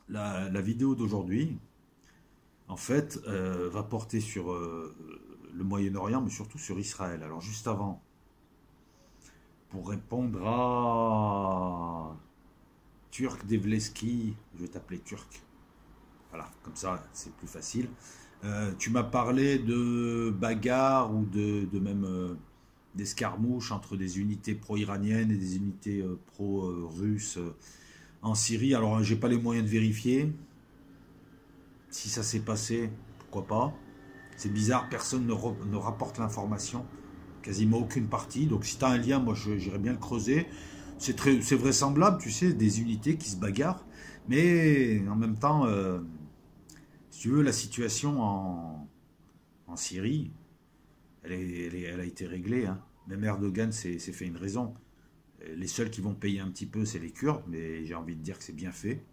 La vidéo d'aujourd'hui, en fait, va porter sur le Moyen-Orient, mais surtout sur Israël. Alors, juste avant, pour répondre à Turk Devleski, je vais t'appeler Turc. Voilà, comme ça, c'est plus facile. Tu m'as parlé de bagarres ou de même d'escarmouches entre des unités pro-iraniennes et des unités pro-russes en Syrie. Alors, j'ai pas les moyens de vérifier. Si ça s'est passé, pourquoi pas. C'est bizarre, personne ne rapporte l'information. Quasiment aucune partie. Donc si tu as un lien, moi j'irais bien le creuser. C'est vraisemblable, tu sais, des unités qui se bagarrent. Mais en même temps, si tu veux, la situation en Syrie, elle a été réglée, hein. Même Erdogan s'est fait une raison. Les seuls qui vont payer un petit peu, c'est les Kurdes, mais j'ai envie de dire que c'est bien fait.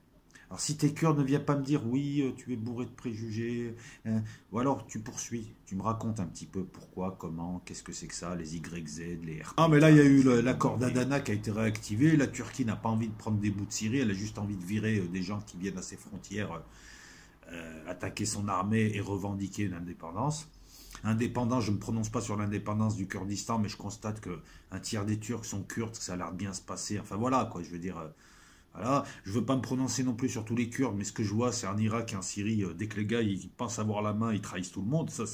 Alors si t'es Kurdes, ne viens pas me dire oui, tu es bourré de préjugés, hein. Ou alors tu poursuis, tu me racontes un petit peu pourquoi, comment, qu'est-ce que c'est que ça, les YZ, les RPK. Ah mais là il y a eu l'accord d'Adana qui a été réactivé, la Turquie n'a pas envie de prendre des bouts de Syrie, elle a juste envie de virer des gens qui viennent à ses frontières, attaquer son armée et revendiquer une indépendance. Indépendant, je ne me prononce pas sur l'indépendance du Kurdistan, mais je constate que un tiers des Turcs sont kurdes, ça a l'air de bien se passer. Enfin voilà, quoi, je veux dire, voilà. Je ne veux pas me prononcer non plus sur tous les Kurdes, mais ce que je vois, c'est en Irak et en Syrie, dès que les gars ils pensent avoir la main, ils trahissent tout le monde. Ça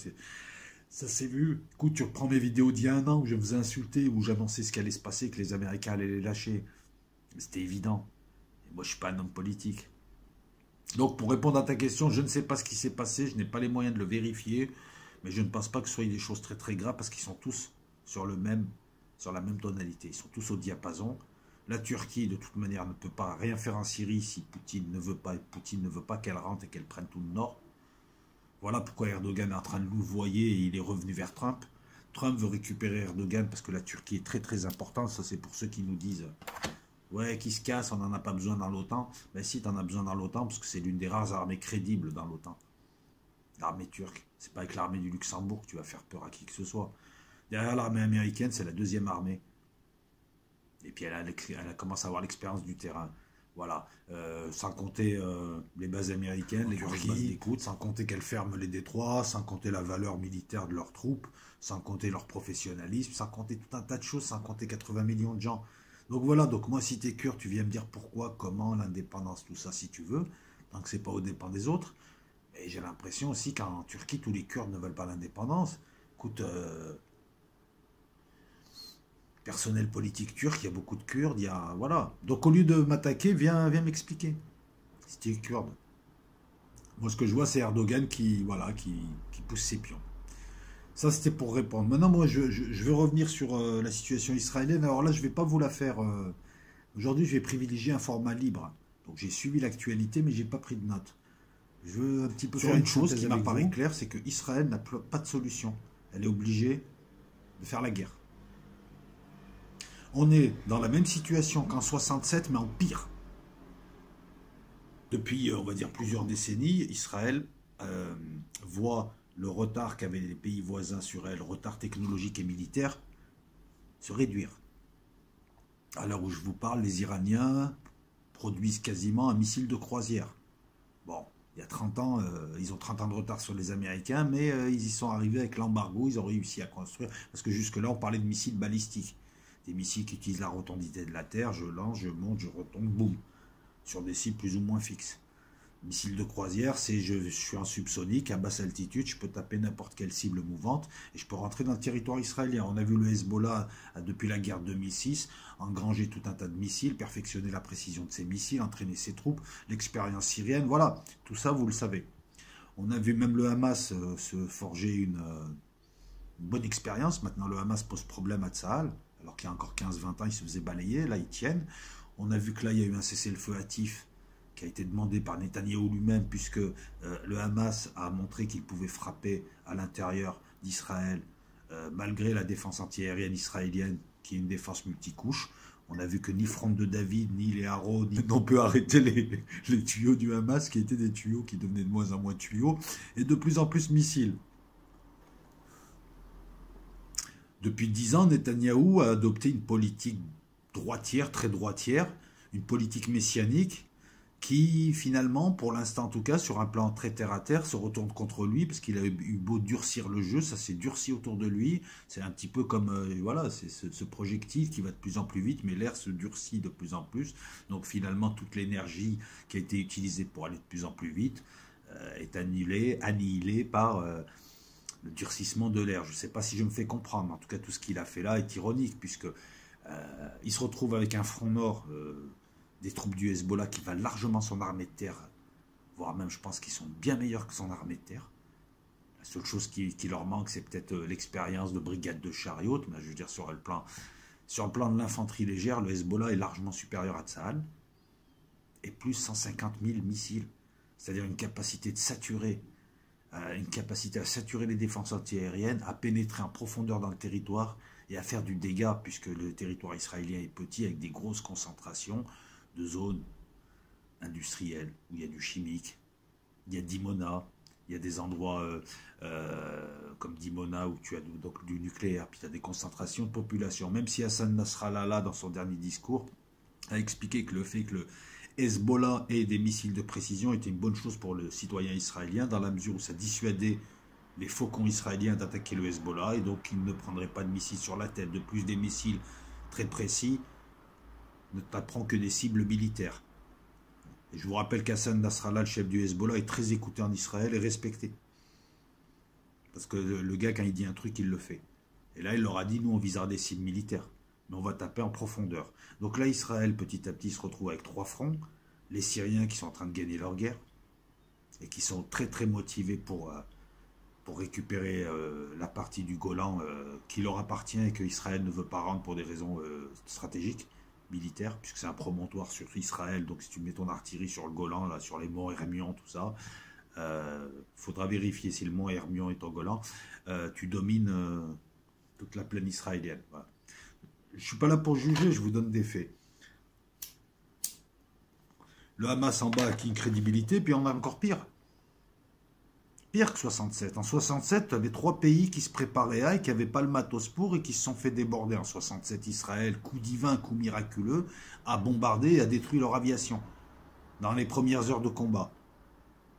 c'est vu. Écoute, tu reprends mes vidéos d'il y a un an où je vous insultais, où j'annonçais ce qui allait se passer, que les Américains allaient les lâcher. C'était évident. Et moi, je suis pas un homme politique. Donc, pour répondre à ta question, je ne sais pas ce qui s'est passé, je n'ai pas les moyens de le vérifier, mais je ne pense pas que ce soit des choses très très graves parce qu'ils sont tous sur la même tonalité. Ils sont tous au diapason. La Turquie, de toute manière, ne peut pas rien faire en Syrie si Poutine ne veut pas, et Poutine ne veut pas qu'elle rentre et qu'elle prenne tout le nord. Voilà pourquoi Erdogan est en train de louvoyer et il est revenu vers Trump. Trump veut récupérer Erdogan parce que la Turquie est très très importante. Ça, c'est pour ceux qui nous disent ouais, qui se casse, on n'en a pas besoin dans l'OTAN. Ben si, tu en as besoin dans l'OTAN parce que c'est l'une des rares armées crédibles dans l'OTAN. L'armée turque. C'est pas avec l'armée du Luxembourg que tu vas faire peur à qui que ce soit. Derrière l'armée américaine, c'est la deuxième armée. Et puis elle a commencé à avoir l'expérience du terrain. Voilà. Sans compter les bases américaines, les grosses bases d'écoute, sans compter qu'elles ferment les détroits, sans compter la valeur militaire de leurs troupes, sans compter leur professionnalisme, sans compter tout un tas de choses, sans compter 80 millions de gens. Donc voilà, donc moi si t'es Kurde, tu viens me dire pourquoi, comment, l'indépendance, tout ça si tu veux, tant que c'est pas aux dépens des autres. Et j'ai l'impression aussi qu'en Turquie, tous les Kurdes ne veulent pas l'indépendance. Écoute, personnel politique turc, il y a beaucoup de Kurdes, il y a... Voilà. Donc au lieu de m'attaquer, viens m'expliquer. Si tu es kurde. Moi, ce que je vois, c'est Erdogan voilà, qui pousse ses pions. Ça, c'était pour répondre. Maintenant, moi, je veux revenir sur la situation israélienne. Alors là, je ne vais pas vous la faire... Aujourd'hui, je vais privilégier un format libre. Donc j'ai suivi l'actualité, mais j'ai pas pris de notes. Je veux un petit peu sur une chose qui m'apparaît claire, c'est que Israël n'a pas de solution. Elle est obligée de faire la guerre. On est dans la même situation qu'en 67, mais en pire. Depuis, on va dire, plusieurs décennies, Israël voit le retard qu'avaient les pays voisins sur elle, le retard technologique et militaire, se réduire. À l'heure où je vous parle, les Iraniens produisent quasiment un missile de croisière. Bon, il y a 30 ans, ils ont 30 ans de retard sur les Américains, mais ils y sont arrivés avec l'embargo, ils ont réussi à construire, parce que jusque-là, on parlait de missiles balistiques. Des missiles qui utilisent la rotondité de la Terre, je lance, je monte, je retombe, boum, sur des cibles plus ou moins fixes. Missile de croisière, c'est je suis en subsonique, à basse altitude, je peux taper n'importe quelle cible mouvante et je peux rentrer dans le territoire israélien. On a vu le Hezbollah, depuis la guerre de 2006, engranger tout un tas de missiles, perfectionner la précision de ses missiles, entraîner ses troupes, l'expérience syrienne, voilà, tout ça vous le savez. On a vu même le Hamas se forger une bonne expérience. Maintenant, le Hamas pose problème à Tsahal, alors qu'il y a encore 15-20 ans, ils se faisaient balayer, là ils tiennent. On a vu que là, il y a eu un cessez-le-feu hâtif qui a été demandé par Netanyahou lui-même, puisque le Hamas a montré qu'il pouvait frapper à l'intérieur d'Israël, malgré la défense antiaérienne israélienne, qui est une défense multicouche. On a vu que ni Front de David, ni les Arrows, n'ont pu arrêter les tuyaux du Hamas, qui étaient des tuyaux qui devenaient de moins en moins tuyaux, et de plus en plus missiles. Depuis 10 ans, Netanyahou a adopté une politique droitière, très droitière, une politique messianique, qui finalement, pour l'instant en tout cas, sur un plan très terre à terre, se retourne contre lui parce qu'il a eu beau durcir le jeu, ça s'est durci autour de lui. C'est un petit peu comme voilà, c'est ce projectile qui va de plus en plus vite, mais l'air se durcit de plus en plus. Donc finalement, toute l'énergie qui a été utilisée pour aller de plus en plus vite est annihilée par le durcissement de l'air. Je ne sais pas si je me fais comprendre, mais en tout cas, tout ce qu'il a fait là est ironique puisque il se retrouve avec un front nord. Des troupes du Hezbollah qui valent largement son armée de terre, voire même je pense qu'ils sont bien meilleurs que son armée de terre. La seule chose qui leur manque, c'est peut-être l'expérience de brigade de chariots, mais je veux dire sur le plan de l'infanterie légère, le Hezbollah est largement supérieur à Tsahal, et plus 150 000 missiles, c'est-à-dire une capacité à saturer les défenses antiaériennes, à pénétrer en profondeur dans le territoire et à faire du dégât, puisque le territoire israélien est petit avec des grosses concentrations de zones industrielles où il y a du chimique, il y a Dimona, il y a des endroits comme Dimona où tu as donc du nucléaire, puis tu as des concentrations de population. Même si Hassan Nasrallah, là, dans son dernier discours, a expliqué que le fait que le Hezbollah ait des missiles de précision était une bonne chose pour le citoyen israélien, dans la mesure où ça dissuadait les faucons israéliens d'attaquer le Hezbollah, et donc ils ne prendraient pas de missiles sur la tête. De plus, des missiles très précis ne taperont que des cibles militaires. Et je vous rappelle qu'Hassan Nasrallah, le chef du Hezbollah, est très écouté en Israël et respecté. Parce que le gars, quand il dit un truc, il le fait. Et là, il leur a dit, nous, on visera des cibles militaires. Mais on va taper en profondeur. Donc là, Israël, petit à petit, se retrouve avec 3 fronts. Les Syriens qui sont en train de gagner leur guerre. Et qui sont très, très motivés pour récupérer la partie du Golan qui leur appartient et que Israël ne veut pas rendre pour des raisons stratégiques. Militaire, puisque c'est un promontoire sur Israël, donc si tu mets ton artillerie sur le Golan, là, sur les monts Hermion, tout ça, faudra vérifier si le mont Hermion est au Golan, tu domines toute la plaine israélienne. Voilà. Je ne suis pas là pour juger, je vous donne des faits. Le Hamas en bas a acquis une crédibilité, puis on a encore pire. Pire que 67. En 67, tu avais 3 pays qui se préparaient à et qui n'avaient pas le matos pour et qui se sont fait déborder. En 67, Israël, coup divin, coup miraculeux, a bombardé et a détruit leur aviation dans les premières heures de combat.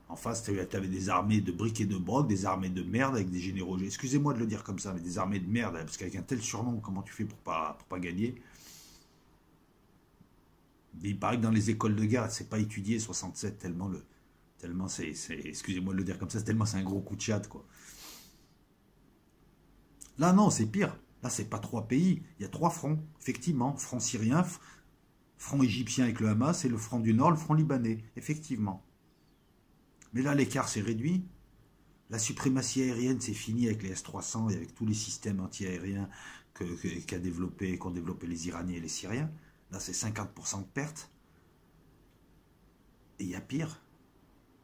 En face, tu avais des armées de briques et de broc, des armées de merde avec des généraux. Excusez-moi de le dire comme ça, mais des armées de merde, parce qu'avec un tel surnom, comment tu fais pour pas gagner? Il paraît que dans les écoles de guerre, c'est pas étudié 67 tellement c'est, excusez-moi de le dire comme ça, tellement c'est un gros coup de chat, quoi. Là, non, c'est pire. Là, c'est pas 3 pays. Il y a 3 fronts, effectivement. Front syrien, front égyptien avec le Hamas, et le front du Nord, le front libanais, effectivement. Mais là, l'écart s'est réduit. La suprématie aérienne, c'est fini avec les S-300 et avec tous les systèmes anti-aériens qu'ont développé les Iraniens et les Syriens. Là, c'est 50% de pertes. Et il y a pire.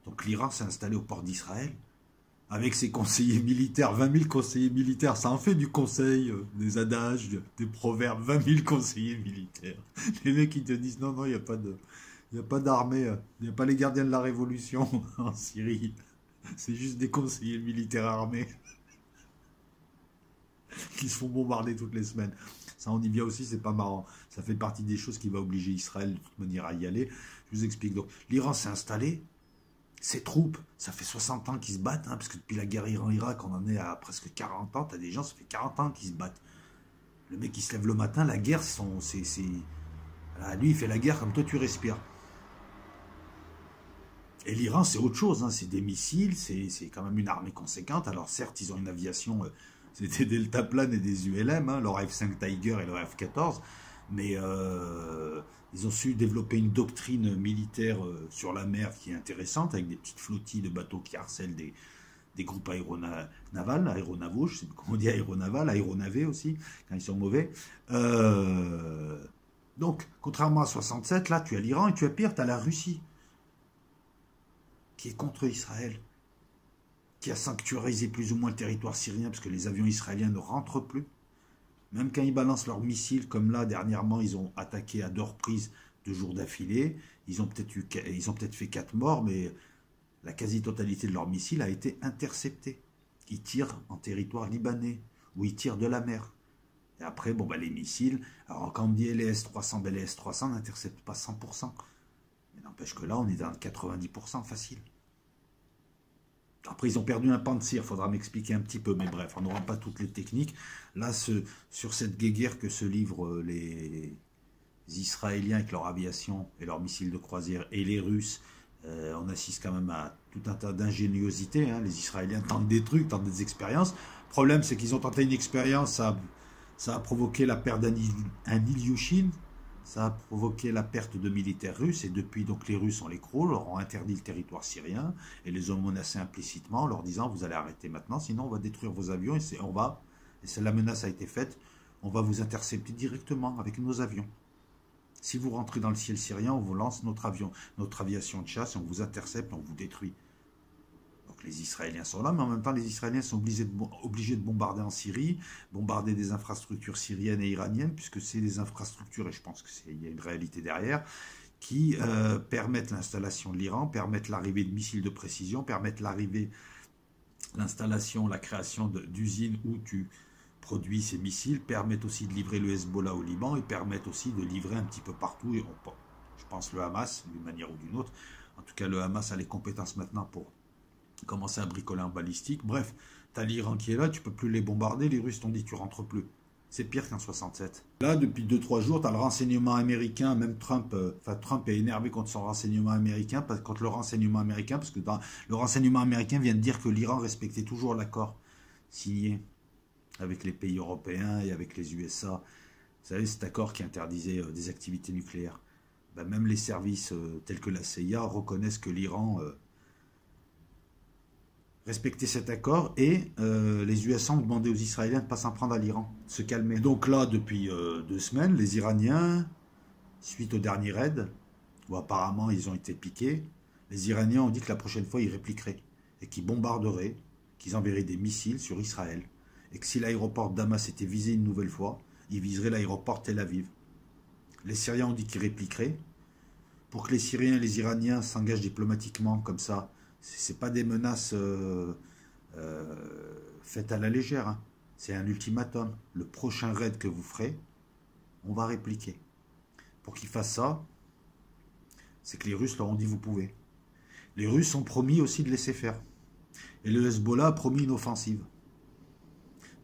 Donc l'Iran s'est installé au port d'Israël, avec ses conseillers militaires, 20 000 conseillers militaires, ça en fait du conseil, des adages, des proverbes, 20 000 conseillers militaires. Les mecs qui te disent non, non, il n'y a pas d'armée, il n'y a pas les gardiens de la révolution en Syrie, c'est juste des conseillers militaires armés qui se font bombarder toutes les semaines. Ça, on y vient aussi, c'est pas marrant. Ça fait partie des choses qui va obliger Israël de toute manière à y aller. Je vous explique. Donc, l'Iran s'est installé. Ces troupes, ça fait 60 ans qu'ils se battent, parce que depuis la guerre Iran-Irak, on en est à presque 40 ans. T'as des gens, ça fait 40 ans qu'ils se battent. Le mec qui se lève le matin, la guerre, voilà, lui, il fait la guerre comme toi, tu respires. Et l'Iran, c'est autre chose, c'est des missiles, c'est quand même une armée conséquente. Alors certes, ils ont une aviation, c'est des deltaplanes et des ULM, leur F-5 Tiger et leur F-14, mais ils ont su développer une doctrine militaire sur la mer qui est intéressante, avec des petites flottilles de bateaux qui harcèlent des groupes aéronavaux, je sais pas comment on dit aéronaval, aéronavés aussi, quand ils sont mauvais. Donc, contrairement à 67, là, tu as l'Iran et tu as pire, tu as la Russie, qui est contre Israël, qui a sanctuarisé plus ou moins le territoire syrien, parce que les avions israéliens ne rentrent plus. Même quand ils balancent leurs missiles, comme là, dernièrement, ils ont attaqué à 2 reprises 2 jours d'affilée. Ils ont peut-être fait 4 morts, mais la quasi-totalité de leurs missiles a été interceptée. Ils tirent en territoire libanais, ou ils tirent de la mer. Et après, les missiles, alors quand on dit les S-300, les S-300 n'interceptent pas 100%. Mais dans N'empêche que là, on est dans 90% facile. Après, ils ont perdu un pan de tir, il faudra m'expliquer un petit peu, mais bref, on n'aura pas toutes les techniques. Là, sur cette guéguerre que se livrent les Israéliens avec leur aviation et leurs missiles de croisière et les Russes, on assiste quand même à tout un tas d'ingéniosité. Hein. Les Israéliens tentent des trucs, tentent des expériences. Le problème, c'est qu'ils ont tenté une expérience, ça a provoqué la perte d'un Ilyushin, ça a provoqué la perte de militaires russes, et depuis, donc, les Russes, on les croule, leur ont interdit le territoire syrien, et les ont menacés implicitement en leur disant, vous allez arrêter maintenant, sinon on va détruire vos avions, et la menace a été faite, on va vous intercepter directement avec nos avions. Si vous rentrez dans le ciel syrien, on vous lance notre aviation de chasse, et on vous intercepte, on vous détruit. Donc les Israéliens sont là, mais en même temps, les Israéliens sont obligés de bombarder en Syrie, bombarder des infrastructures syriennes et iraniennes, puisque c'est des infrastructures, et je pense qu'il y a une réalité derrière, qui permettent l'installation de l'Iran, permettent l'arrivée de missiles de précision, permettent l'installation, la création d'usines où tu produis ces missiles, permettent aussi de livrer le Hezbollah au Liban, et permettent aussi de livrer un petit peu partout, et je pense le Hamas, d'une manière ou d'une autre. En tout cas, le Hamas a les compétences maintenant pour commencer à bricoler en balistique. Bref, tu as l'Iran qui est là, tu peux plus les bombarder, les Russes t'ont dit tu rentres plus. C'est pire qu'en 67. Là, depuis 2-3 jours, tu as le renseignement américain, même Trump est énervé contre son renseignement américain, contre le renseignement américain, parce que le renseignement américain vient de dire que l'Iran respectait toujours l'accord signé avec les pays européens et avec les USA. Vous savez, cet accord qui interdisait des activités nucléaires. Ben, même les services tels que la CIA reconnaissent que l'Iran respecter cet accord, et les USA ont demandé aux Israéliens de ne pas s'en prendre à l'Iran, de se calmer. Donc là, depuis 2 semaines, les Iraniens, suite au dernier raid, où apparemment ils ont été piqués, les Iraniens ont dit que la prochaine fois ils répliqueraient, et qu'ils bombarderaient, qu'ils enverraient des missiles sur Israël, et que si l'aéroport de Damas était visé une nouvelle fois, ils viseraient l'aéroport Tel Aviv. Les Syriens ont dit qu'ils répliqueraient. Pour que les Syriens et les Iraniens s'engagent diplomatiquement comme ça, c'est pas des menaces faites à la légère. Hein. C'est un ultimatum. Le prochain raid que vous ferez, on va répliquer. Pour qu'ils fassent ça, c'est que les Russes leur ont dit vous pouvez. Les Russes ont promis aussi de laisser faire. Et le Hezbollah a promis une offensive.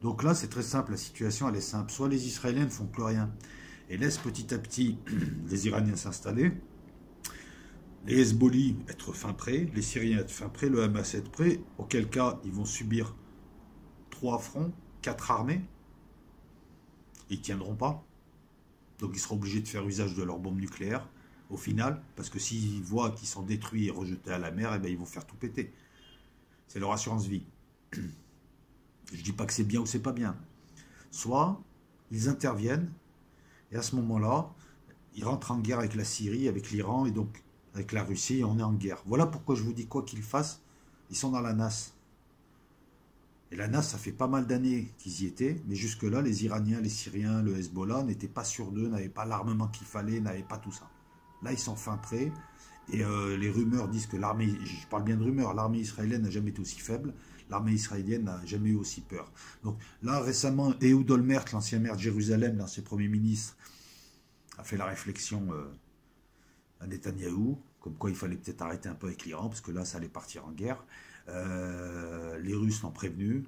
Donc là, c'est très simple. La situation, elle est simple. Soit les Israéliens ne font plus rien et laissent petit à petit les Iraniens s'installer, les Hezbollah être fin prêts, les Syriens être fin prêts, le Hamas être prêt, auquel cas ils vont subir 3 fronts, 4 armées, ils ne tiendront pas. Donc ils seront obligés de faire usage de leurs bombes nucléaires, au final, parce que s'ils voient qu'ils sont détruits et rejetés à la mer, eh bien, ils vont faire tout péter. C'est leur assurance vie. Je ne dis pas que c'est bien ou c'est pas bien. Soit ils interviennent, et à ce moment-là, ils rentrent en guerre avec la Syrie, avec l'Iran, et donc avec la Russie, on est en guerre. Voilà pourquoi je vous dis, quoi qu'ils fassent, ils sont dans la NAS. Et la NAS, ça fait pas mal d'années qu'ils y étaient, mais jusque-là, les Iraniens, les Syriens, le Hezbollah n'étaient pas sûrs d'eux, n'avaient pas l'armement qu'il fallait, n'avaient pas tout ça. Là, ils sont fin prêts, et les rumeurs disent que l'armée, je parle bien de rumeurs, l'armée israélienne n'a jamais été aussi faible, l'armée israélienne n'a jamais eu aussi peur. Donc là, récemment, Ehud Olmert, l'ancien maire de Jérusalem, l'ancien premier ministre, a fait la réflexion à Netanyahou, comme quoi il fallait peut-être arrêter un peu avec l'Iran, parce que là, ça allait partir en guerre. Les Russes l'ont prévenu.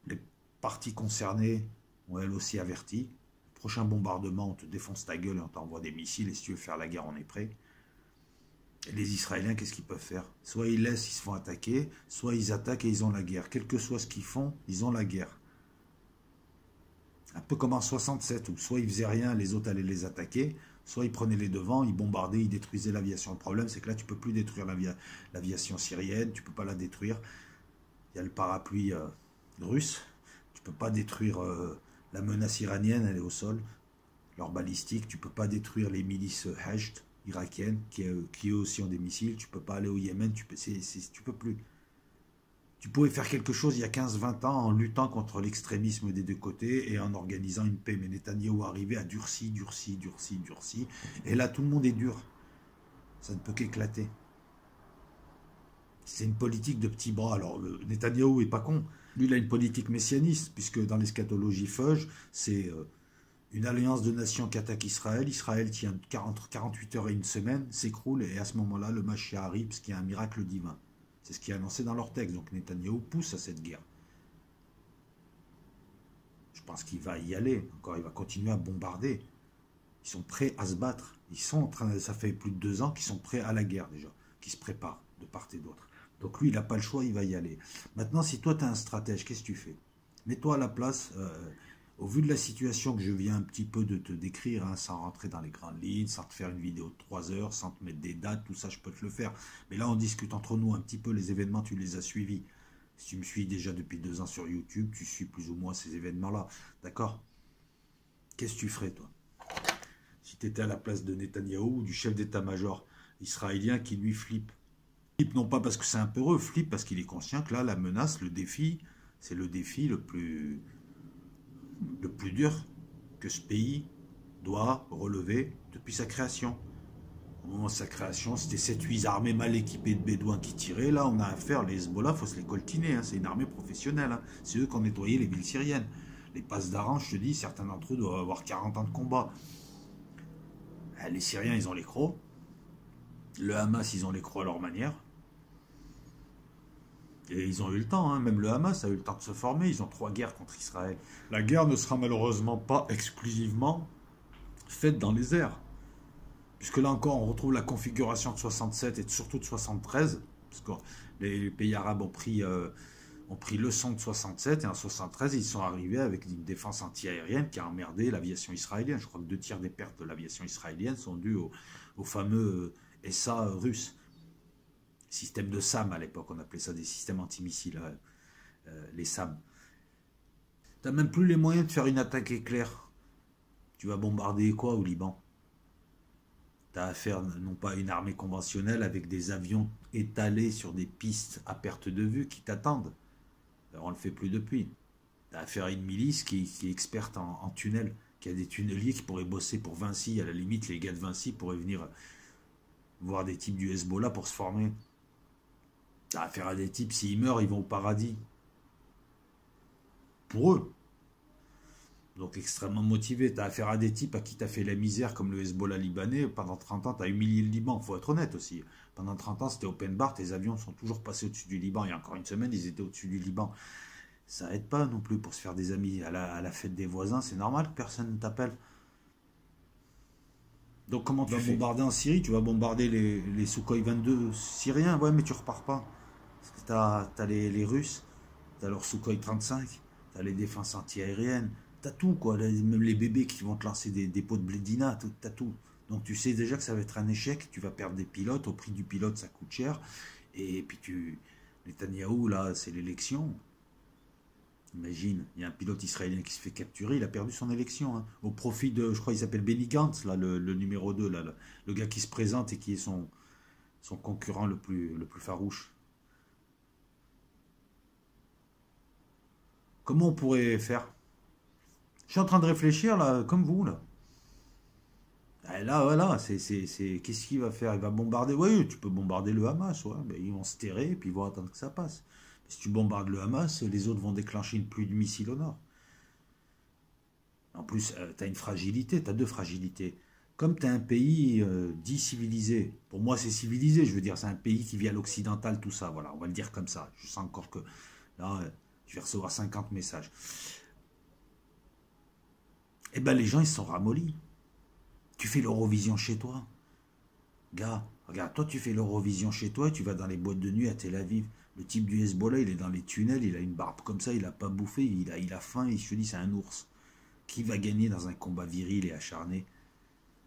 Les parties concernées ont elles aussi averti. Prochain bombardement, on te défonce ta gueule et on t'envoie des missiles, et si tu veux faire la guerre, on est prêt. Et les Israéliens, qu'est-ce qu'ils peuvent faire? Soit ils laissent, ils se font attaquer, soit ils attaquent et ils ont la guerre. Quel que soit ce qu'ils font, ils ont la guerre. Un peu comme en 67, où soit ils faisaient rien, les autres allaient les attaquer, soit ils prenaient les devants, ils bombardaient, ils détruisaient l'aviation. Le problème, c'est que là, tu ne peux plus détruire l'aviation syrienne, tu ne peux pas la détruire. Il y a le parapluie russe, tu ne peux pas détruire la menace iranienne, elle est au sol, leur balistique, tu ne peux pas détruire les milices Hajj irakiennes, qui eux aussi ont des missiles, tu ne peux pas aller au Yémen, tu peux plus. Tu pouvais faire quelque chose il y a 15-20 ans en luttant contre l'extrémisme des deux côtés et en organisant une paix. Mais Netanyahou arrivé à durci. Et là, tout le monde est dur. Ça ne peut qu'éclater. C'est une politique de petits bras. Alors, Netanyahou n'est pas con. Lui, il a une politique messianiste, puisque dans l'eschatologie Feuge, c'est Une alliance de nations qui attaque Israël. Israël tient entre 48 heures et une semaine, s'écroule, et à ce moment-là, le Mashiach arrive, parce qu'il y a un miracle divin. C'est ce qui est annoncé dans leur texte. Donc Netanyahou pousse à cette guerre. Je pense qu'il va y aller. Encore, il va continuer à bombarder. Ils sont prêts à se battre. Ils sont en train, ça fait plus de 2 ans qu'ils sont prêts à la guerre déjà, qui se préparent de part et d'autre. Donc lui, il n'a pas le choix, il va y aller. Maintenant, si toi, tu es un stratège, qu'est-ce que tu fais? Mets-toi à la place, au vu de la situation que je viens un petit peu de te décrire, hein, sans rentrer dans les grandes lignes, sans te faire une vidéo de 3 heures, sans te mettre des dates, tout ça, je peux te le faire. Mais là, on discute entre nous un petit peu, les événements, tu les as suivis. Si tu me suis déjà depuis 2 ans sur YouTube, tu suis plus ou moins ces événements-là. D'accord? Qu'est-ce que tu ferais, toi? Si tu étais à la place de Netanyahou ou du chef d'état-major israélien qui lui flippe. Flippe non pas parce que c'est un peu heureux, flippe parce qu'il est conscient que là, la menace, le défi, c'est le défi le plus dur que ce pays doit relever depuis sa création. Au moment de sa création, c'était 7-8 armées mal équipées de bédouins qui tiraient. Là, on a affaire, les Hezbollah, il faut se les coltiner. Hein. C'est une armée professionnelle. Hein. C'est eux qui ont nettoyé les villes syriennes. Les passes d'Aran, je te dis, certains d'entre eux doivent avoir 40 ans de combat. Les Syriens, ils ont les crocs. Le Hamas, ils ont les crocs à leur manière. Et ils ont eu le temps, hein. Même le Hamas a eu le temps de se former. Ils ont 3 guerres contre Israël. La guerre ne sera malheureusement pas exclusivement faite dans les airs. Puisque là encore, on retrouve la configuration de 67 et surtout de 73. Parce que les pays arabes ont pris leçon de 67 et en 73, ils sont arrivés avec une défense anti-aérienne qui a emmerdé l'aviation israélienne. Je crois que 2 tiers des pertes de l'aviation israélienne sont dues au fameux SA russe. Système de SAM à l'époque, on appelait ça des systèmes antimissiles, les SAM. Tu n'as même plus les moyens de faire une attaque éclair. Tu vas bombarder quoi au Liban? Tu as affaire non pas à une armée conventionnelle avec des avions étalés sur des pistes à perte de vue qui t'attendent. On ne le fait plus depuis. Tu as affaire à une milice qui est experte en tunnels, qui a des tunneliers qui pourraient bosser pour Vinci. À la limite, les gars de Vinci pourraient venir voir des types du Hezbollah pour se former. Tu as affaire à des types, s'ils meurent, ils vont au paradis. Pour eux. Donc extrêmement motivé. Tu as affaire à des types à qui tu as fait la misère, comme le Hezbollah libanais. Pendant 30 ans, tu as humilié le Liban. Il faut être honnête aussi. Pendant 30 ans, c'était open bar. Tes avions sont toujours passés au-dessus du Liban. Il y a encore une semaine, ils étaient au-dessus du Liban. Ça aide pas non plus pour se faire des amis. À la fête des voisins, c'est normal que personne ne t'appelle. Donc comment tu vas bombarder en Syrie? Tu vas bombarder les Sukhoi 22 syriens. Ouais, mais tu repars pas. Parce que t'as les Russes, t'as leur Sukhoi 35, t'as les défenses anti-aériennes, t'as tout, quoi. Même les bébés qui vont te lancer des pots de blédina, t'as tout. Donc tu sais déjà que ça va être un échec, tu vas perdre des pilotes, au prix du pilote ça coûte cher, et puis Netanyahou, là, c'est l'élection. Imagine, il y a un pilote israélien qui se fait capturer, il a perdu son élection, hein, au profit de, je crois il s'appelle Benny Gantz, là, le numéro 2, là, le gars qui se présente et qui est son concurrent le plus farouche. Comment on pourrait faire? Je suis en train de réfléchir, là, comme vous, là. Là, voilà, qu'est-ce qu'il va faire? Il va bombarder. Oui, tu peux bombarder le Hamas, ouais. Ben, ils vont se terrer et puis ils vont attendre que ça passe. Si tu bombardes le Hamas, les autres vont déclencher une pluie de missiles au nord. En plus, tu as une fragilité, tu as 2 fragilités. Comme tu as un pays dit civilisé, pour moi c'est civilisé, je veux dire, c'est un pays qui vit à l'occidental, tout ça, voilà, on va le dire comme ça. Je sens encore que là, je vais recevoir 50 messages. Eh ben les gens, ils se sont ramollis. Tu fais l'Eurovision chez toi. Gars, regarde, toi tu fais l'Eurovision chez toi et tu vas dans les boîtes de nuit à Tel Aviv. Le type du Hezbollah, il est dans les tunnels, il a une barbe comme ça, il n'a pas bouffé, il a faim, et je te dis, c'est un ours. Qui va gagner dans un combat viril et acharné?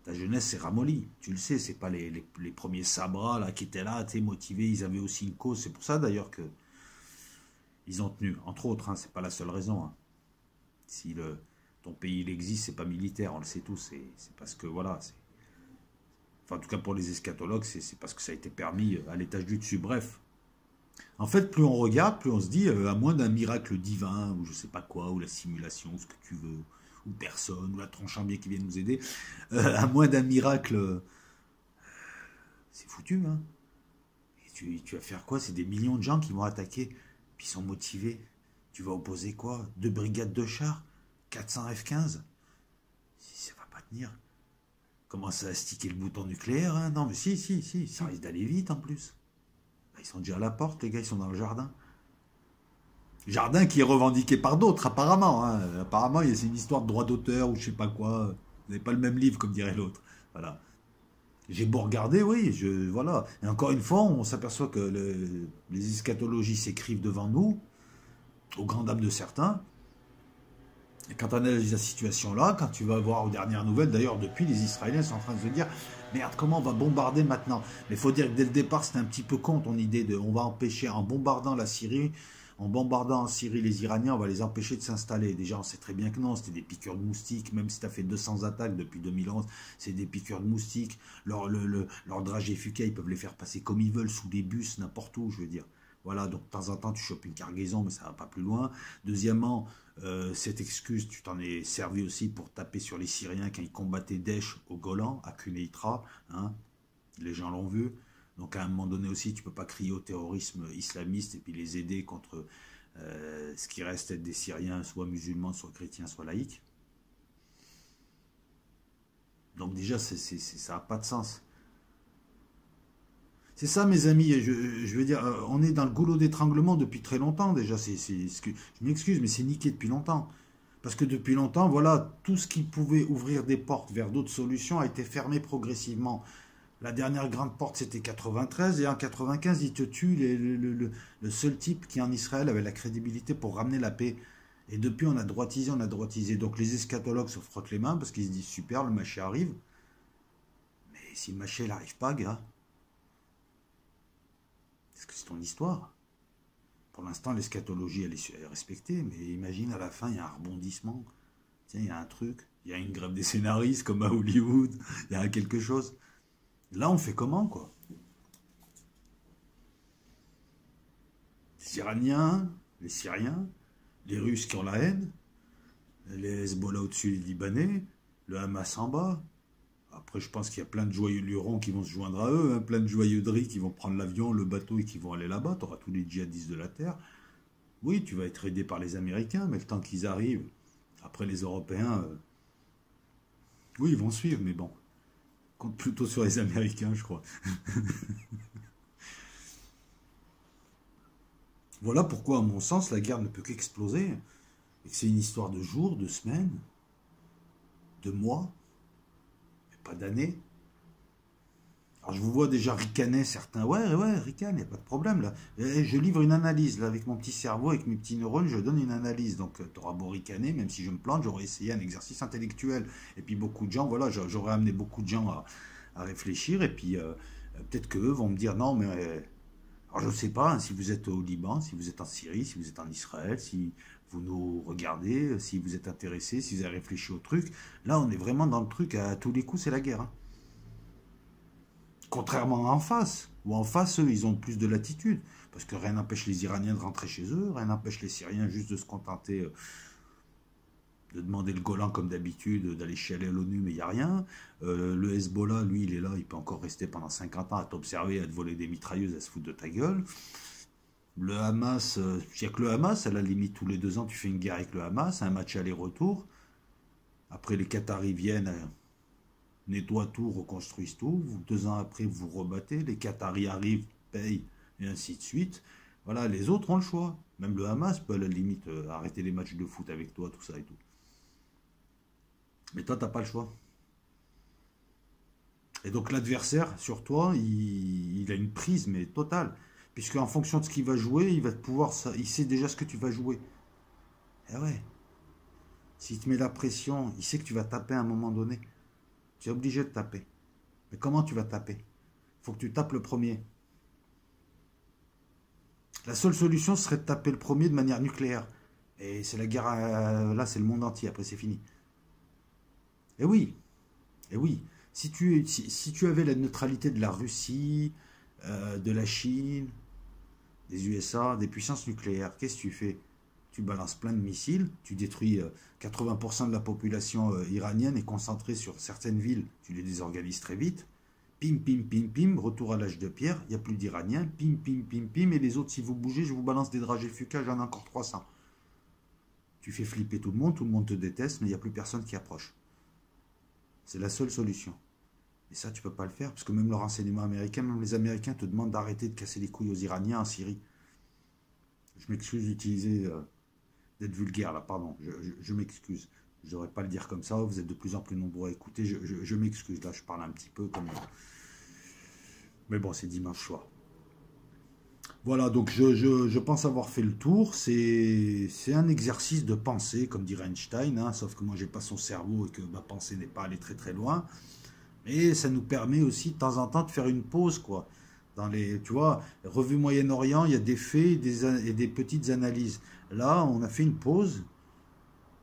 Ta jeunesse s'est ramollie. Tu le sais, c'est pas les premiers sabras là, qui étaient là, motivés, ils avaient aussi une cause. C'est pour ça d'ailleurs que ils ont tenu. Entre autres, hein, c'est pas la seule raison. Hein. Si ton pays il existe, c'est pas militaire, on le sait tous. C'est parce que voilà, enfin, en tout cas pour les eschatologues, c'est parce que ça a été permis à l'étage du dessus. Bref. En fait, plus on regarde, plus on se dit, à moins d'un miracle divin, ou je sais pas quoi, ou la simulation, ou ce que tu veux, ou personne, ou la tronche en biais qui vient nous aider, à moins d'un miracle, c'est foutu, hein. Et tu vas faire quoi? C'est des millions de gens qui vont attaquer, puis ils sont motivés. Tu vas opposer quoi? 2 brigades de chars? 400 F-15? Ça va pas tenir. Commence à sticker le bouton nucléaire, hein. Non, mais si, ça risque d'aller vite en plus. Ils sont déjà à la porte, les gars, ils sont dans le jardin. Jardin qui est revendiqué par d'autres, apparemment, hein. Apparemment, c'est une histoire de droit d'auteur ou je sais pas quoi. Vous n'avez pas le même livre, comme dirait l'autre. Voilà. J'ai beau regarder, oui, voilà. Et encore une fois, on s'aperçoit que les eschatologies s'écrivent devant nous, aux grandes dames de certains. Et quand tu analyses la situation là, quand tu vas voir aux dernières nouvelles, d'ailleurs, depuis, les Israéliens sont en train de se dire, merde, comment on va bombarder maintenant? Mais il faut dire que dès le départ, c'était un petit peu con ton idée de, on va empêcher, en bombardant la Syrie, en bombardant en Syrie les Iraniens, on va les empêcher de s'installer. Déjà, on sait très bien que non, c'était des piqûres de moustiques, même si tu as fait 200 attaques depuis 2011, c'est des piqûres de moustiques. Leurs dragées Fuka, ils peuvent les faire passer comme ils veulent, sous des bus, n'importe où, je veux dire. Voilà, donc de temps en temps, tu chopes une cargaison, mais ça va pas plus loin. Deuxièmement, cette excuse, tu t'en es servi aussi pour taper sur les Syriens quand ils combattaient Daesh au Golan, à Quneitra, hein, les gens l'ont vu. Donc à un moment donné aussi, tu ne peux pas crier au terrorisme islamiste et puis les aider contre ce qui reste être des Syriens, soit musulmans, soit chrétiens, soit laïcs. Donc déjà, ça n'a pas de sens. C'est ça, mes amis, je veux dire, on est dans le goulot d'étranglement depuis très longtemps déjà. Je m'excuse, mais c'est niqué depuis longtemps. Parce que depuis longtemps, voilà, tout ce qui pouvait ouvrir des portes vers d'autres solutions a été fermé progressivement. La dernière grande porte, c'était 93, et en 95, ils te tuent le seul type qui, en Israël, avait la crédibilité pour ramener la paix. Et depuis, on a droitisé, on a droitisé. Donc les eschatologues se frottent les mains parce qu'ils se disent, super, le Maché arrive. Mais si le Maché n'arrive pas, gars, est-ce que c'est ton histoire? Pour l'instant, l'eschatologie, elle est respectée, mais imagine, à la fin, il y a un rebondissement. Tiens, il y a un truc, il y a une grève des scénaristes, comme à Hollywood, il y a quelque chose. Là, on fait comment, quoi? Les Iraniens, les Syriens, les Russes qui ont la haine, les Hezbollah au-dessus, les Libanais, le Hamas en bas. Après, je pense qu'il y a plein de joyeux lurons qui vont se joindre à eux, hein, plein de joyeuderies qui vont prendre l'avion, le bateau et qui vont aller là-bas. Tu auras tous les djihadistes de la Terre. Oui, tu vas être aidé par les Américains, mais le temps qu'ils arrivent, après les Européens, oui, ils vont suivre, mais bon, compte plutôt sur les Américains, je crois. Voilà pourquoi, à mon sens, la guerre ne peut qu'exploser, et que c'est une histoire de jours, de semaines, de mois, mais pas d'années. Alors je vous vois déjà ricaner certains. Ouais, ricane, il n'y a pas de problème là. Et je livre une analyse là avec mon petit cerveau, avec mes petits neurones, je donne une analyse. Donc tu auras beau ricaner, même si je me plante, j'aurais essayé un exercice intellectuel. Et puis beaucoup de gens, voilà, j'aurais amené beaucoup de gens à réfléchir. Et puis peut-être qu'eux vont me dire non, mais alors je ne sais pas hein, si vous êtes au Liban, si vous êtes en Syrie, si vous êtes en Israël, si vous nous regardez, si vous êtes intéressé, si vous avez réfléchi au truc. Là, on est vraiment dans le truc à tous les coups, c'est la guerre, hein. Contrairement à en face, où en face, eux, ils ont plus de latitude. Parce que rien n'empêche les Iraniens de rentrer chez eux, rien n'empêche les Syriens juste de se contenter de demander le Golan comme d'habitude, d'aller chialer à l'ONU, mais il n'y a rien. Le Hezbollah, lui, il est là, il peut encore rester pendant 50 ans à t'observer, à te voler des mitrailleuses, à se foutre de ta gueule. Le Hamas, il n'y a que le Hamas, à la limite, tous les 2 ans, tu fais une guerre avec le Hamas, un match aller-retour. Après, les Qataris viennent, nettoient tout, reconstruisent tout. 2 ans après, vous rebattez. Les Qataris arrivent, payent, et ainsi de suite. Voilà, les autres ont le choix. Même le Hamas peut à la limite arrêter les matchs de foot avec toi, tout ça et tout. Mais toi, t'as pas le choix. Et donc l'adversaire, sur toi, il a une prise, mais totale. Puisque en fonction de ce qu'il va jouer, il va pouvoir, il sait déjà ce que tu vas jouer. Eh ouais, s'il te met la pression, il sait que tu vas taper à un moment donné. Tu es obligé de taper. Mais comment tu vas taper? Il faut que tu tapes le premier. La seule solution serait de taper le premier de manière nucléaire. Et c'est la guerre, là c'est le monde entier, après c'est fini. Et oui, et oui. Si tu avais la neutralité de la Russie, de la Chine, des USA, des puissances nucléaires, qu'est-ce que tu fais? Tu balances plein de missiles, tu détruis 80% de la population iranienne est concentrée sur certaines villes, tu les désorganises très vite. Pim, pim, pim, pim, retour à l'âge de pierre, il n'y a plus d'Iraniens, pim, pim, pim, pim, et les autres, si vous bougez, je vous balance des dragées Fuka, j'en ai encore 300. Tu fais flipper tout le monde te déteste, mais il n'y a plus personne qui approche. C'est la seule solution. Et ça, tu peux pas le faire, parce que même le renseignement américain, même les Américains te demandent d'arrêter de casser les couilles aux Iraniens en Syrie. Je m'excuse d'utiliser, d'être vulgaire là, pardon, je m'excuse. Je ne devrais pas le dire comme ça, vous êtes de plus en plus nombreux à écouter, je m'excuse, là je parle un petit peu comme... Mais bon, c'est dimanche soir. Voilà, donc je pense avoir fait le tour. C'est un exercice de pensée, comme dirait Einstein, hein, sauf que moi j'ai pas son cerveau et que ma pensée n'est pas allée très très loin. Et ça nous permet aussi de temps en temps de faire une pause, quoi. Dans les, tu vois, revue Moyen-Orient, il y a des faits et des petites analyses. Là, on a fait une pause.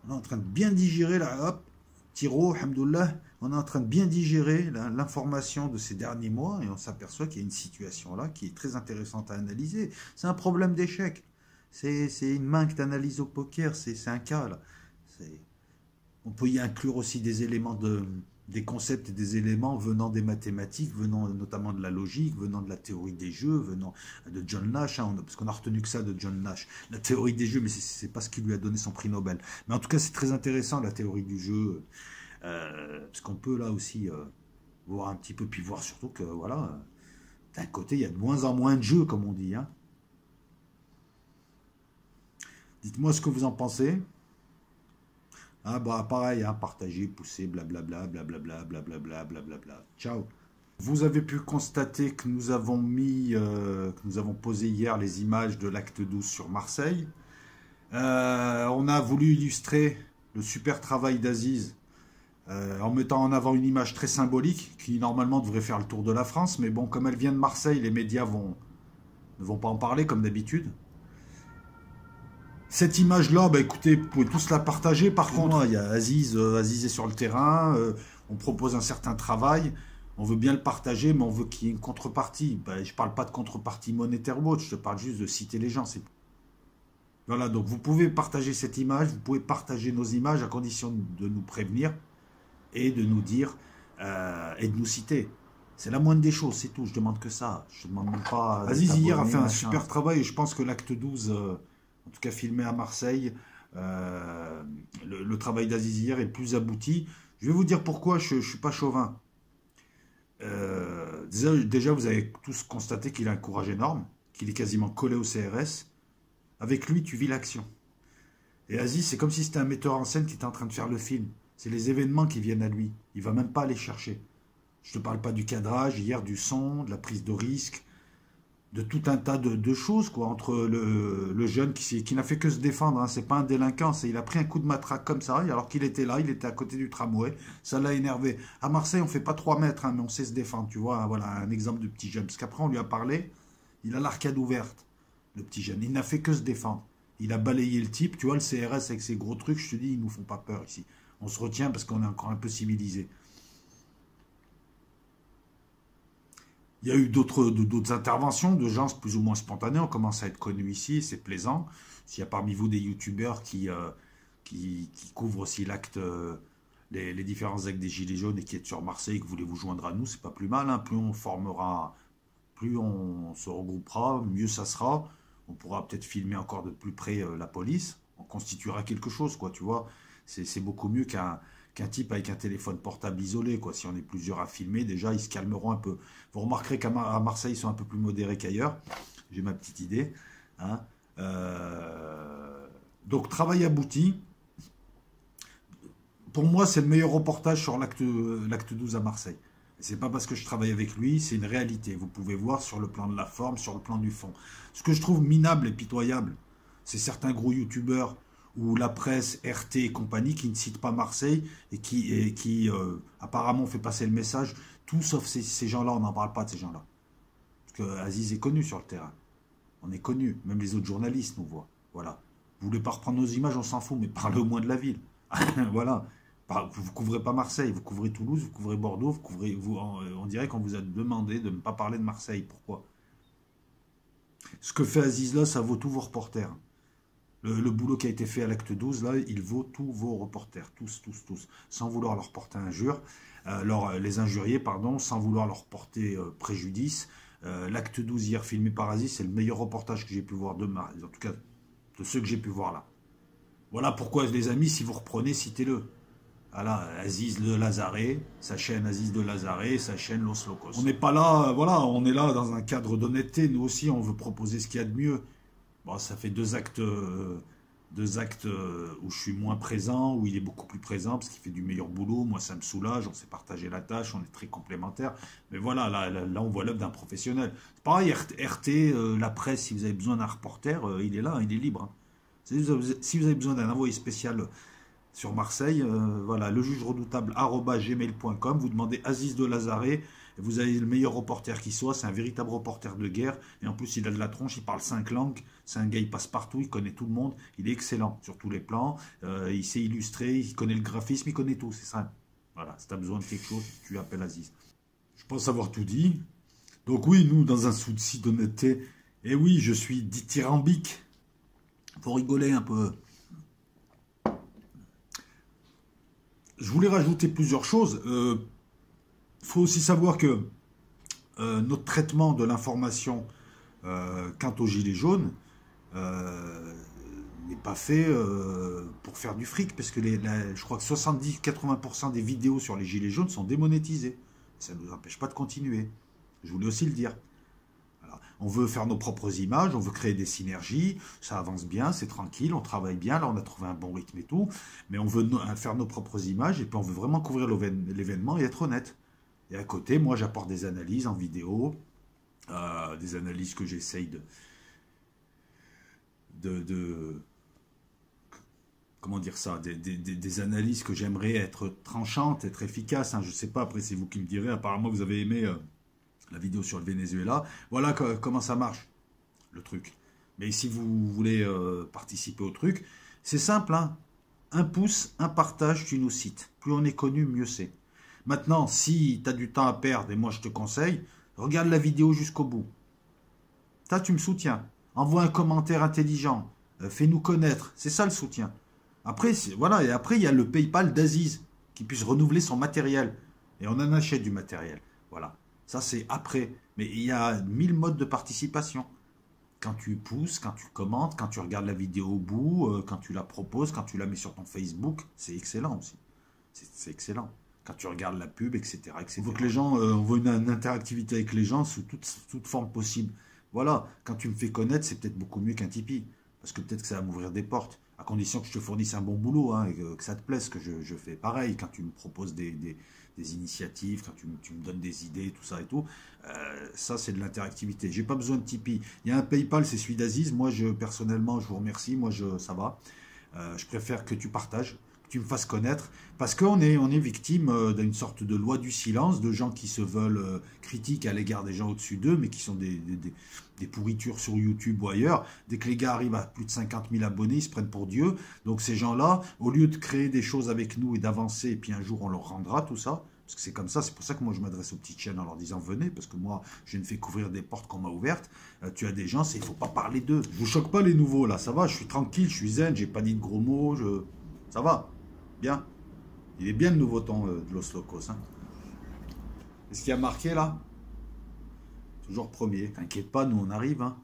On est en train de bien digérer, là, hop, tiro, alhamdoulilah. On est en train de bien digérer l'information de ces derniers mois et on s'aperçoit qu'il y a une situation là qui est très intéressante à analyser. C'est un problème d'échec. C'est une main que tu analyses au poker, c'est un cas là. On peut y inclure aussi des éléments des concepts et des éléments venant des mathématiques, venant notamment de la logique, venant de la théorie des jeux, venant de John Nash, hein, parce qu'on a retenu que ça de John Nash, la théorie des jeux, mais c'est pas ce qui lui a donné son prix Nobel. Mais en tout cas, c'est très intéressant la théorie du jeu, parce qu'on peut là aussi voir un petit peu, puis voir surtout que voilà, d'un côté, il y a de moins en moins de jeux, comme on dit. Hein. Dites-moi ce que vous en pensez. Ah bah pareil, hein, partager, pousser, blablabla, blablabla, blablabla, blablabla. Ciao. Vous avez pu constater que nous avons que nous avons posé hier les images de l'acte 12 sur Marseille. On a voulu illustrer le super travail d'Aziz en mettant en avant une image très symbolique qui normalement devrait faire le tour de la France, mais bon, comme elle vient de Marseille, les médias ne vont pas en parler comme d'habitude. Cette image-là, bah écoutez, vous pouvez tous la partager. Par contre, il y a Aziz, Aziz est sur le terrain, on propose un certain travail, on veut bien le partager, mais on veut qu'il y ait une contrepartie. Bah, je ne parle pas de contrepartie monétaire ou autre, je te parle juste de citer les gens. Voilà, donc vous pouvez partager cette image, vous pouvez partager nos images à condition de nous prévenir et de nous dire, et de nous citer. C'est la moindre des choses, c'est tout, je demande que ça. Je demande même pas... Aziz hier a fait un super travail et je pense que l'acte 12... en tout cas filmé à Marseille, le travail d'Aziz hier est plus abouti. Je vais vous dire pourquoi je ne suis pas chauvin. Déjà, vous avez tous constaté qu'il a un courage énorme, qu'il est quasiment collé au CRS. Avec lui, tu vis l'action. Et Aziz, c'est comme si c'était un metteur en scène qui était en train de faire le film. C'est les événements qui viennent à lui. Il ne va même pas aller chercher. Je ne te parle pas du cadrage, hier du son, de la prise de risque, de tout un tas de choses, quoi, entre le jeune qui n'a fait que se défendre, hein, c'est pas un délinquant, il a pris un coup de matraque comme ça, alors qu'il était là, il était à côté du tramway, ça l'a énervé. À Marseille, on fait pas 3 mètres, hein, mais on sait se défendre, tu vois, hein, voilà un exemple de petit jeune, parce qu'après on lui a parlé, il a l'arcade ouverte, le petit jeune, il n'a fait que se défendre. Il a balayé le type, tu vois, le CRS avec ses gros trucs, je te dis, ils nous font pas peur ici. On se retient parce qu'on est encore un peu civilisé. Il y a eu d'autres interventions de gens plus ou moins spontanés. On commence à être connus ici, c'est plaisant. S'il y a parmi vous des youtubeurs qui couvrent aussi l'acte, les différents actes des Gilets jaunes et qui êtes sur Marseille, que voulez vous joindre à nous, c'est pas plus mal. Hein. Plus on formera, plus on se regroupera, mieux ça sera. On pourra peut-être filmer encore de plus près la police. On constituera quelque chose, quoi, tu vois. C'est beaucoup mieux qu'un type avec un téléphone portable isolé, quoi. Si on est plusieurs à filmer, déjà, ils se calmeront un peu. Vous remarquerez qu'à Marseille, ils sont un peu plus modérés qu'ailleurs. J'ai ma petite idée. Hein. Donc, travail abouti. Pour moi, c'est le meilleur reportage sur l'acte 12 à Marseille. C'est pas parce que je travaille avec lui, c'est une réalité. Vous pouvez voir sur le plan de la forme, sur le plan du fond. Ce que je trouve minable et pitoyable, c'est certains gros youtubeurs ou la presse, RT et compagnie qui ne citent pas Marseille et qui apparemment fait passer le message. Tout sauf ces gens-là, on n'en parle pas de ces gens-là. Parce que Aziz est connu sur le terrain. On est connu, même les autres journalistes nous voient. Voilà. Vous voulez pas reprendre nos images, on s'en fout, mais parlez au moins de la ville. Voilà. Vous ne couvrez pas Marseille, vous couvrez Toulouse, vous couvrez Bordeaux, on dirait qu'on vous a demandé de ne pas parler de Marseille. Pourquoi? Ce que fait Aziz là, ça vaut tous vos reporters. Le boulot qui a été fait à l'acte 12, là, il vaut tous vos reporters, tous, sans vouloir leur porter injure, les injurier, pardon, sans vouloir leur porter préjudice. L'acte 12 hier filmé par Aziz, c'est le meilleur reportage que j'ai pu voir en tout cas de ceux que j'ai pu voir là. Voilà pourquoi, les amis, si vous reprenez, citez-le. Voilà, Aziz de Lazare, sa chaîne Aziz de Lazare, sa chaîne Los Locos. On n'est pas là, voilà, on est là dans un cadre d'honnêteté. Nous aussi, on veut proposer ce qu'il y a de mieux. Bon, ça fait deux actes où je suis moins présent, où il est beaucoup plus présent parce qu'il fait du meilleur boulot. Moi, ça me soulage. On s'est partagé la tâche, on est très complémentaires. Mais voilà, là on voit l'œuvre d'un professionnel. C'est pareil, RT, la presse, si vous avez besoin d'un reporter, il est là, il est libre. Hein. Si vous avez besoin d'un envoyé spécial sur Marseille, voilà, lejugeredoutable@gmail.com, vous demandez Aziz de Lazare, et vous avez le meilleur reporter qui soit, c'est un véritable reporter de guerre, et en plus il a de la tronche, il parle 5 langues, c'est un gars, il passe partout, il connaît tout le monde, il est excellent sur tous les plans, il sait illustrer, il connaît le graphisme, il connaît tout, c'est ça. Voilà, si tu as besoin de quelque chose, tu appelles Aziz. Je pense avoir tout dit. Donc oui, nous, dans un souci d'honnêteté, et oui, je suis dithyrambique, faut rigoler un peu. Je voulais rajouter plusieurs choses. Faut aussi savoir que notre traitement de l'information quant aux gilets jaunes n'est pas fait pour faire du fric, parce que je crois que 70-80% des vidéos sur les gilets jaunes sont démonétisées. Ça ne nous empêche pas de continuer. Je voulais aussi le dire. Voilà. On veut faire nos propres images, on veut créer des synergies, ça avance bien, c'est tranquille, on travaille bien, là on a trouvé un bon rythme et tout, mais on veut faire nos propres images et puis on veut vraiment couvrir l'événement et être honnête. Et à côté, moi j'apporte des analyses en vidéo, des analyses que j'essaye de comment dire ça, des analyses que j'aimerais être tranchantes, être efficaces, hein, je ne sais pas, après c'est vous qui me direz, apparemment vous avez aimé la vidéo sur le Venezuela, voilà comment ça marche, le truc. Mais si vous voulez participer au truc, c'est simple, hein, un pouce, un partage, tu nous cites, plus on est connu, mieux c'est. Maintenant, si tu as du temps à perdre, et moi je te conseille, regarde la vidéo jusqu'au bout. Toi, tu me soutiens. Envoie un commentaire intelligent. Fais-nous connaître. C'est ça le soutien. Après, voilà, et après, il y a le PayPal d'Aziz qui puisse renouveler son matériel. Et on en achète du matériel. Voilà. Ça, c'est après. Mais il y a 1000 modes de participation. Quand tu pousses, quand tu commentes, quand tu regardes la vidéo au bout, quand tu la proposes, quand tu la mets sur ton Facebook, c'est excellent aussi. C'est excellent. Quand tu regardes la pub, etc. etc. Il faut que les gens, on veut une interactivité avec les gens sous toute forme possible. Voilà, quand tu me fais connaître, c'est peut-être beaucoup mieux qu'un Tipeee. Parce que peut-être que ça va m'ouvrir des portes. À condition que je te fournisse un bon boulot, hein, et que ça te plaise, que je fais pareil. Quand tu me proposes des initiatives, quand tu me donnes des idées, tout ça et tout. Ça, c'est de l'interactivité. J'ai pas besoin de Tipeee. Il y a un PayPal, c'est celui d'Aziz. Moi, personnellement, je vous remercie. Moi, ça va. Je préfère que tu partages, que tu me fasses connaître, parce qu'on est victime d'une sorte de loi du silence, de gens qui se veulent critiques à l'égard des gens au-dessus d'eux, mais qui sont des pourritures sur YouTube ou ailleurs. Dès que les gars arrivent à plus de 50 000 abonnés, ils se prennent pour Dieu. Donc ces gens-là, au lieu de créer des choses avec nous et d'avancer, et puis un jour on leur rendra tout ça, parce que c'est comme ça, c'est pour ça que moi je m'adresse aux petites chaînes en leur disant venez, parce que moi je ne fais qu'ouvrir des portes qu'on m'a ouvertes. Tu as des gens, il ne faut pas parler d'eux. Je vous choque pas les nouveaux là, ça va, je suis tranquille, je suis zen, j'ai pas dit de gros mots, ça va, bien. Il est bien le nouveau ton de Los Locos. Hein. Est-ce qu'il y a marqué là? Toujours premier, t'inquiète pas, nous on arrive. Hein.